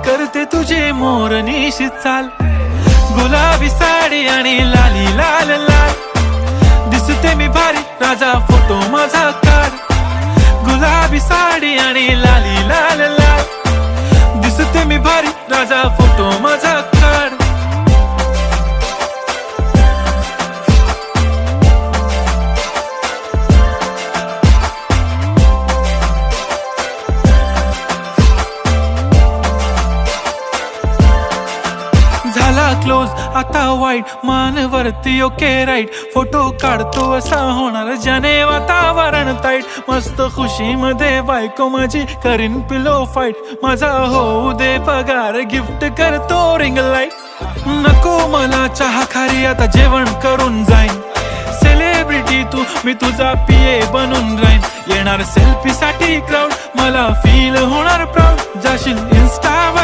करते तुझे मोरनीशी चाल, गुलाबी साडी आणि लाली लाल लाल, दिसते मी भारी राजा फोटो माझा काढ, गुलाबी साडी आणि लाली लाल लाल, दिसते मी भारी राजा फोटो माझा काढ. झाला क्लोज आता वाईट, मानवरती ओके राईट, फोटो काढतो असा होणार ज्याने वातावरण ताईट, मस्त खुशी मध्ये बायको माझी करीन पिलो फाईट, माझा होऊ दे पगार गिफ्ट करतो रिंग लाईट, नको मला चहा खारी आता जेवण करून जाईन, सेलिब्रिटी तू मी तुझा पिये बनून राहीन, येणार सेल्फी साठी क्राऊड मला फील होणार प्राऊड, जाशील इन्स्टावर